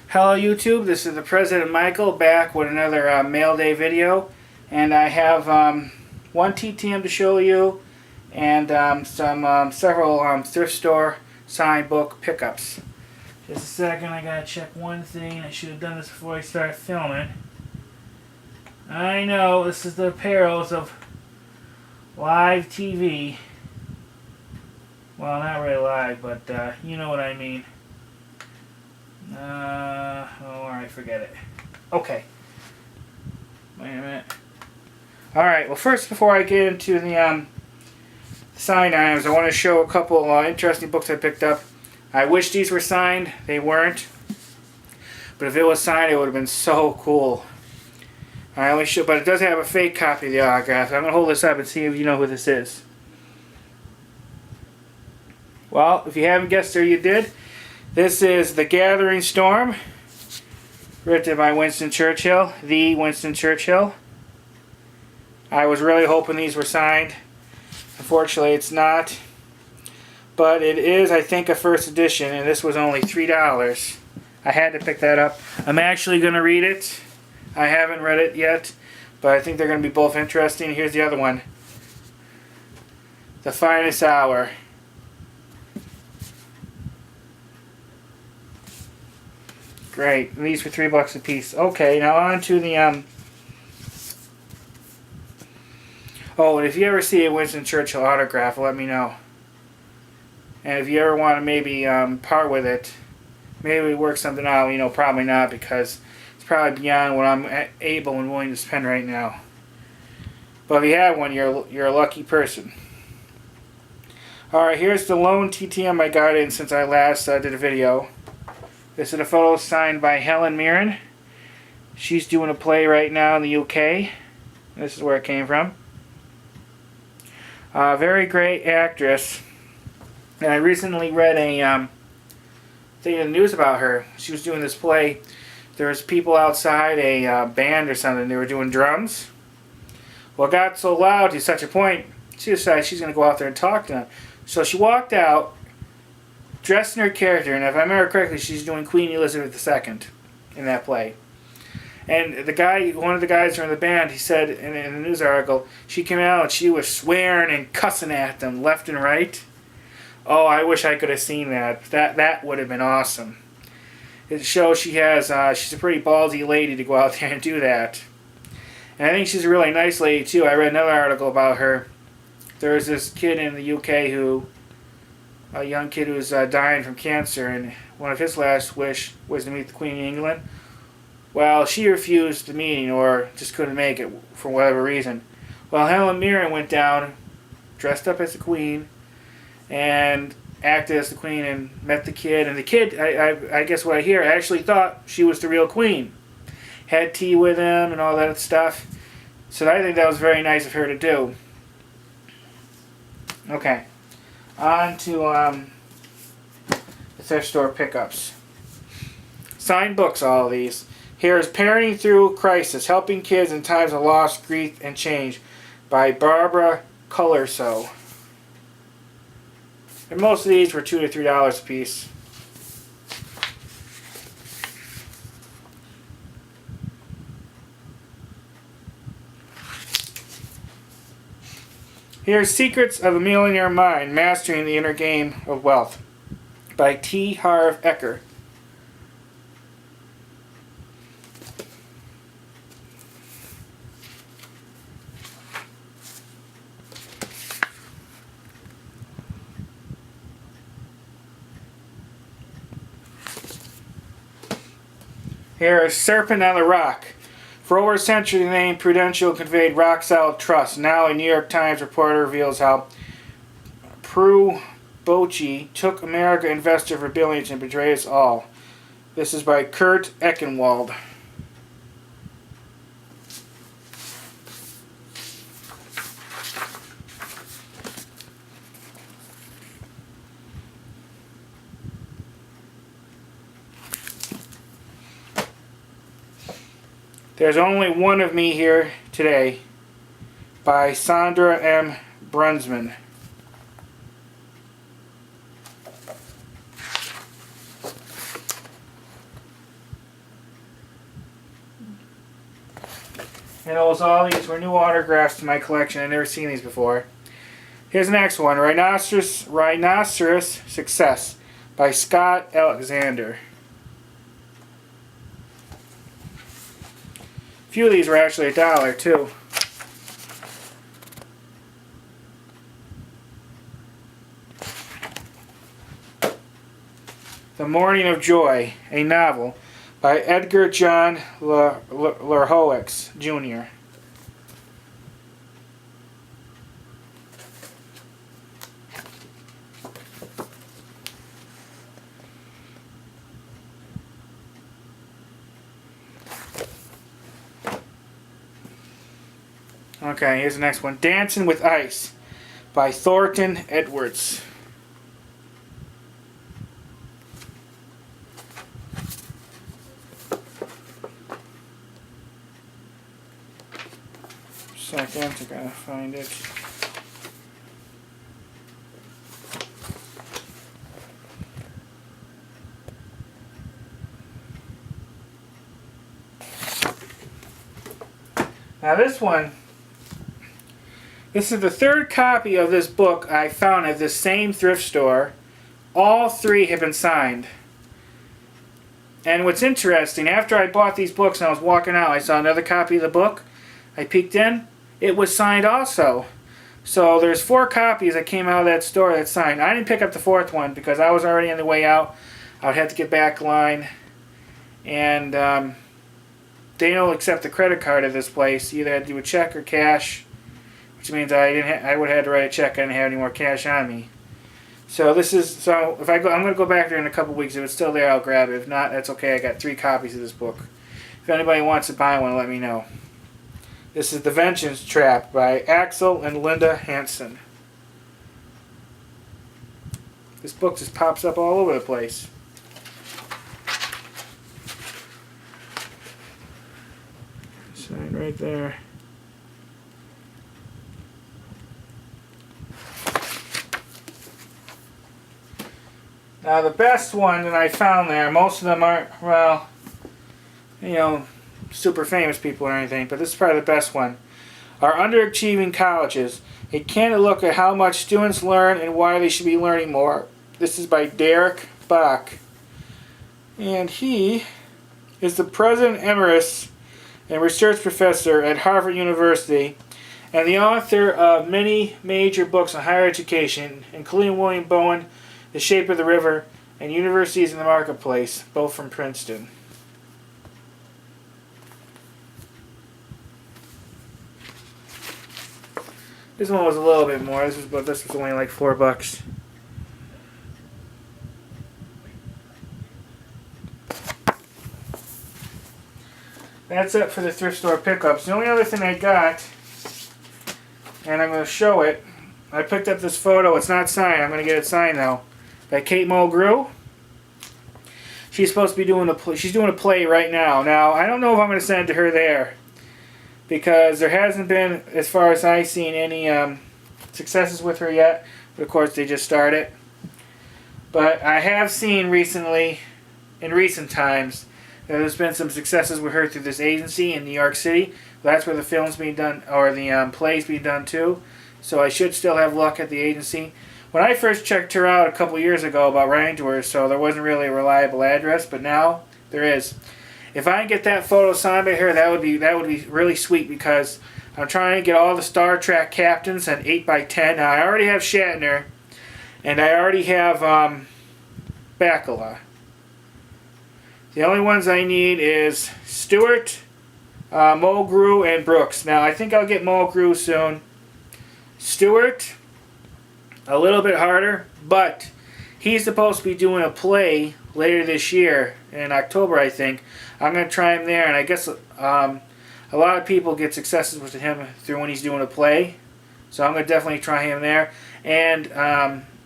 Hello YouTube, this is the President Michael back with another mail day video, and I have one TTM to show you and several thrift store signed book pickups. Just a second, I gotta check one thing. I should have done this before I start filming. I know, this is the perils of live TV. Well, not really live, but you know what I mean. Alright, forget it. Okay. Wait a minute. Alright, well first, before I get into the signed items, I want to show a couple interesting books I picked up. I wish these were signed. They weren't. But if it was signed, it would have been so cool. I only show, but it does have a fake copy of the autograph. I'm going to hold this up and see if you know who this is. Well, if you haven't guessed or you did, this is The Gathering Storm, written by Winston Churchill, the Winston Churchill. I was really hoping these were signed. Unfortunately, it's not. But it is, I think, a first edition, and this was only $3. I had to pick that up. I'm actually going to read it. I haven't read it yet, but I think they're going to be both interesting. Here's the other one. The Finest Hour. Great. These for $3 a piece. Okay, now on to the oh, and if you ever see a Winston Churchill autograph, let me know. And if you ever want to maybe part with it, maybe we work something out. You know, probably not, because it's probably beyond what I'm able and willing to spend right now. But if you have one, you're a lucky person. All right, here's the lone TTM I got in since I last did a video. This is a photo signed by Helen Mirren. She's doing a play right now in the UK. This is where it came from. Very great actress. And I recently read a thing in the news about her. She was doing this play. There was people outside a band or something. They were doing drums. Well, it got so loud to such a point, she decided she's going to go out there and talk to them. So she walked out, dressed in her character, and if I remember correctly, she's doing Queen Elizabeth II in that play. And the guy, one of the guys from the band, he said in the news article, she came out and she was swearing and cussing at them left and right. Oh, I wish I could have seen that. That would have been awesome. It shows she has, she's a pretty ballsy lady to go out there and do that. And I think she's a really nice lady too. I read another article about her. There was this kid in the UK who, a young kid who was dying from cancer, and one of his last wish was to meet the Queen of England. Well, she refused the meeting, or just couldn't make it for whatever reason. Well, Helen Mirren went down, dressed up as the Queen, and acted as the Queen and met the kid. And the kid, I guess what I hear, actually thought she was the real Queen. Had tea with him and all that stuff. So I think that was very nice of her to do. Okay. On to the thrift store pickups. Signed books, all of these. Here is Parenting Through Crisis, Helping Kids in Times of Loss, Grief, and Change by Barbara Colorso. And most of these were $2 to $3 a piece. Here's Secrets of a Millionaire Mind, Mastering the Inner Game of Wealth by T. Harv Eker. Here is Serpent on the Rock. For over a century, the name Prudential conveyed rock-solid trust. Now, a New York Times reporter reveals how Prue Bochi took America investor for billions and betrayed us all. This is by Kurt Eckenwald. There's Only One of Me Here Today by Sandra M. Brunsman. And all these were new autographs to my collection. I've never seen these before. Here's the next one. Rhinoceros Success by Scott Alexander. A few of these were actually $1 too. The Morning of Joy, a novel by Edgar John Lerhoix, Jr. Okay, here's the next one. Dancing with Ice by Thornton Edwards. Second, I gotta find it. Now this one, this is the third copy of this book I found at this same thrift store. All three have been signed. And what's interesting, after I bought these books and I was walking out, I saw another copy of the book. I peeked in. It was signed also. So there's 4 copies that came out of that store that's signed. I didn't pick up the 4th one because I was already on the way out. I would have to get back line. And they don't accept the credit card at this place. You either had to do a check or cash, which means I would have had to write a check. I didn't have any more cash on me. So if I go, I'm going to go back there in a couple weeks. If it's still there, I'll grab it. If not, that's okay. I got 3 copies of this book. If anybody wants to buy one, let me know. This is The Vengeance Trap by Axel and Linda Hansen. This book just pops up all over the place. Sign right there. Now the best one that I found there, most of them aren't, well, super famous people or anything, but this is probably the best one. Are Underachieving Colleges, a candid look at how much students learn and why they should be learning more. This is by Derek Bach. And he is the President Emeritus and Research Professor at Harvard University and the author of many major books on higher education, including William Bowen, The Shape of the River, and Universities in the Marketplace, both from Princeton. This one was a little bit more. This was only like $4. That's it for the thrift store pickups. The only other thing I got, and I'm going to show it. I picked up this photo. It's not signed. I'm going to get it signed though. By Kate Mulgrew. She's supposed to be doing she's doing a play right now. Now I don't know if I'm going to send it to her there, because there hasn't been, as far as I've seen, any successes with her yet. But of course, they just started. But I have seen recently, in recent times, that there's been some successes with her through this agency in New York City. That's where the film's being done, or the play's being done too. So I should still have luck at the agency. When I first checked her out a couple years ago about writing to her, so there wasn't really a reliable address, but now there is. If I can get that photo signed by her, that would be really sweet, because I'm trying to get all the Star Trek captains at 8x10. Now I already have Shatner, and I already have Bacala. The only ones I need is Stewart, Mulgrew, and Brooks. Now I think I'll get Mulgrew soon. Stewart, a little bit harder, but he's supposed to be doing a play later this year, in October I think. I'm going to try him there, and I guess a lot of people get successes with him through when he's doing a play. So I'm going to definitely try him there. And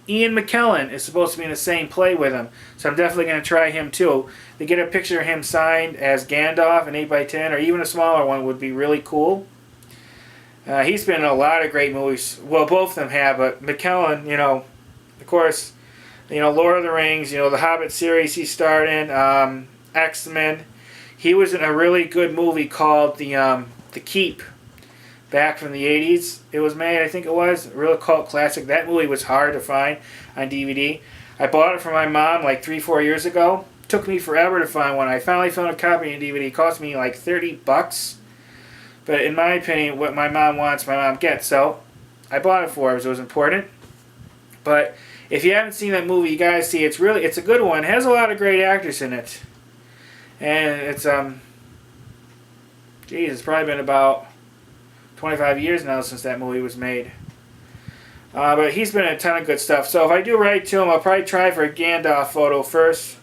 Ian McKellen is supposed to be in the same play with him, so I'm definitely going to try him too. To get a picture of him signed as Gandalf in 8x10, or even a smaller one, would be really cool. He's been in a lot of great movies. Well, both of them have, but McKellen, of course, Lord of the Rings, the Hobbit series he starred in, X-Men. He was in a really good movie called The The Keep, back from the 80s. It was made, I think it was, a real cult classic. That movie was hard to find on DVD. I bought it for my mom like 3-4 years ago. Took me forever to find one. I finally found a copy on DVD. It cost me like $30. But in my opinion, what my mom wants, my mom gets. So I bought it for her because it was important. But if you haven't seen that movie, you gotta see it. It's a good one. It has a lot of great actors in it. And it's it's probably been about 25 years now since that movie was made. But he's been in a ton of good stuff. So if I do write to him, I'll probably try for a Gandalf photo first.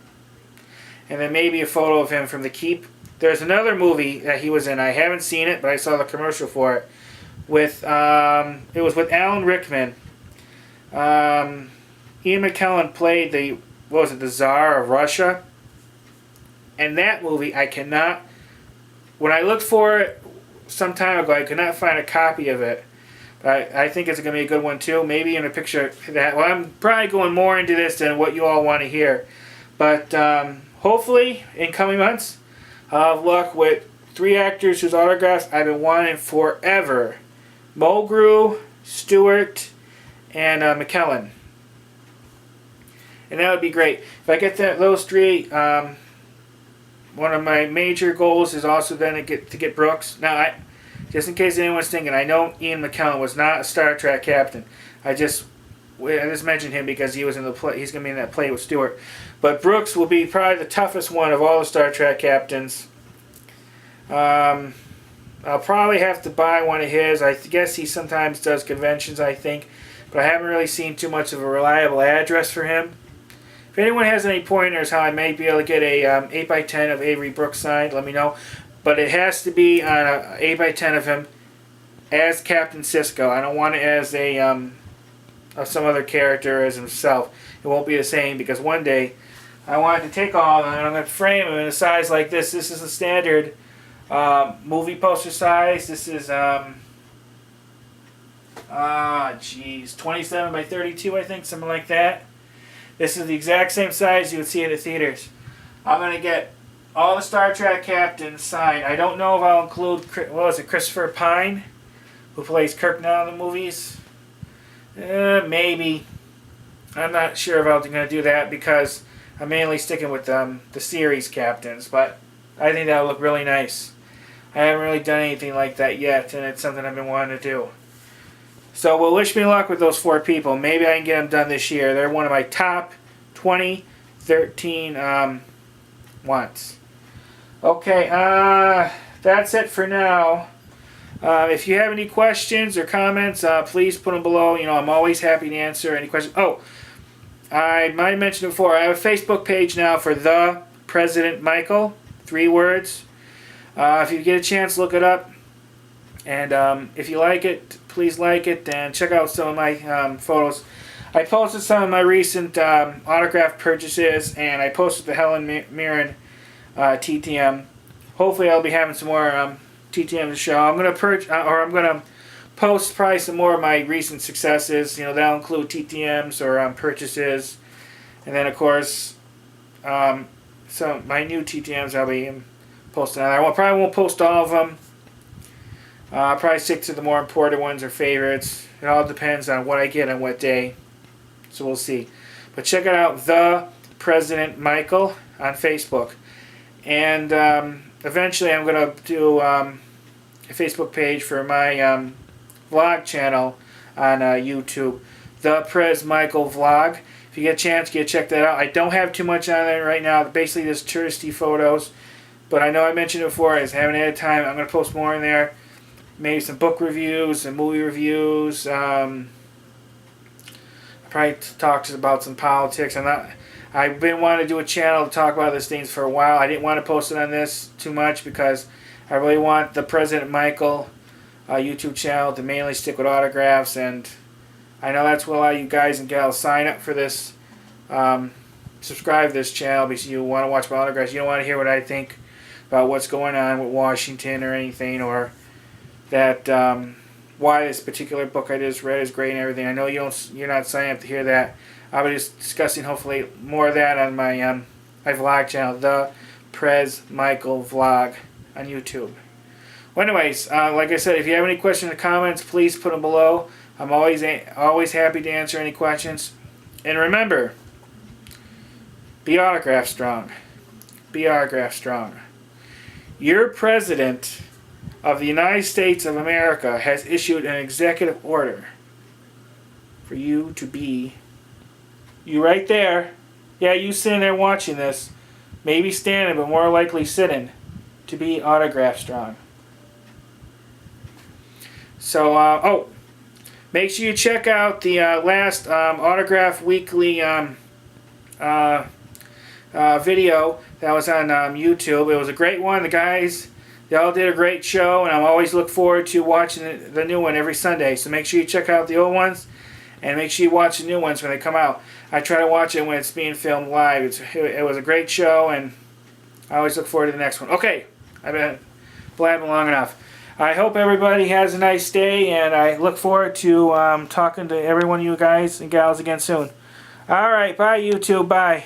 And then maybe a photo of him from The Keep. There's another movie that he was in. I haven't seen it, but I saw the commercial for it. It was with Alan Rickman. Ian McKellen played the Tsar of Russia. And that movie, when I looked for it some time ago, I could not find a copy of it. But I think it's going to be a good one too. Maybe in a picture of that. Well, I'm probably going more into this than what you all want to hear. But hopefully, in coming months, I'll have luck with 3 actors whose autographs I've been wanting forever. Mulgrew, Stewart, and McKellen. And that would be great. If I get those 3, one of my major goals is also then to get Brooks. Now, just in case anyone's thinking, I know Ian McKellen was not a Star Trek captain. I just mentioned him because he was in the play. He's going to be in that play with Stewart. But Brooks will be probably the toughest one of all the Star Trek captains. I'll probably have to buy one of his. I guess he sometimes does conventions, I think. But I haven't really seen too much of a reliable address for him. If anyone has any pointers how I may be able to get a 8x10 of Avery Brooks signed, let me know. But it has to be on an 8x10 of him as Captain Sisko. I don't want it as of some other character as himself. It won't be the same because one day I wanted to take all of them and I'm going to frame them in a size like this. This is a standard movie poster size. This is 27 by 32, I think, something like that. This is the exact same size you would see in the theaters. I'm going to get all the Star Trek captains signed. I don't know if I'll include, Christopher Pine, who plays Kirk now in the movies. Maybe. I'm not sure if I'm going to do that because I'm mainly sticking with the series captains. But I think that would look really nice. I haven't really done anything like that yet, and it's something I've been wanting to do. So, well, wish me luck with those 4 people. Maybe I can get them done this year. They're one of my top 2013 wants. Okay, that's it for now. If you have any questions or comments, please put them below. You know, I'm always happy to answer any questions. Oh, I might have mentioned it before. I have a Facebook page now for The President Michael. 3 words. If you get a chance, look it up. And if you like it, please like it and check out some of my photos. I posted some of my recent autograph purchases, and I posted the Helen Mirren TTM. Hopefully, I'll be having some more TTM to show. I'm gonna post probably some more of my recent successes. You know, that'll include TTMs or purchases, and then of course, some my new TTMs I'll be posting on there. I probably won't post all of them. I'll probably stick to the more important ones or favorites. It all depends on what I get on what day. So we'll see. But check it out, The President Michael on Facebook. And eventually I'm going to do a Facebook page for my vlog channel on YouTube. The Prez Michael Vlog. If you get a chance, check that out. I don't have too much on there right now. Basically just touristy photos. But I know I mentioned it before. I just haven't had time. I'm going to post more in there. Maybe some book reviews, some movie reviews. I probably talk about some politics. I've been wanting to do a channel to talk about these things for a while. I didn't want to post it on this too much because I really want the President Michael YouTube channel to mainly stick with autographs. And I know that's what a lot of you guys and gals sign up for this. Subscribe to this channel because you want to watch my autographs. You don't want to hear what I think about what's going on with Washington or anything, or that why this particular book I just read is great and everything. I know you're not signing up to hear that. I'll be just discussing hopefully more of that on my my vlog channel, The Prez Michael Vlog on YouTube. Well, anyways, like I said, if you have any questions or comments, please put them below. I'm always happy to answer any questions. And remember, be autograph strong. Be autograph strong. Your president of the United States of America has issued an executive order for you to be, you right there, yeah, you sitting there watching this, maybe standing, but more likely sitting, to be autograph strong. So, make sure you check out the last Autograph Weekly video that was on YouTube. It was a great one. The guys, they all did a great show, and I always look forward to watching the new one every Sunday. So make sure you check out the old ones, and make sure you watch the new ones when they come out. I try to watch it when it's being filmed live. It was a great show, and I always look forward to the next one. Okay, I've been blabbing long enough. I hope everybody has a nice day, and I look forward to talking to every one of you guys and gals again soon. Alright, bye YouTube, bye.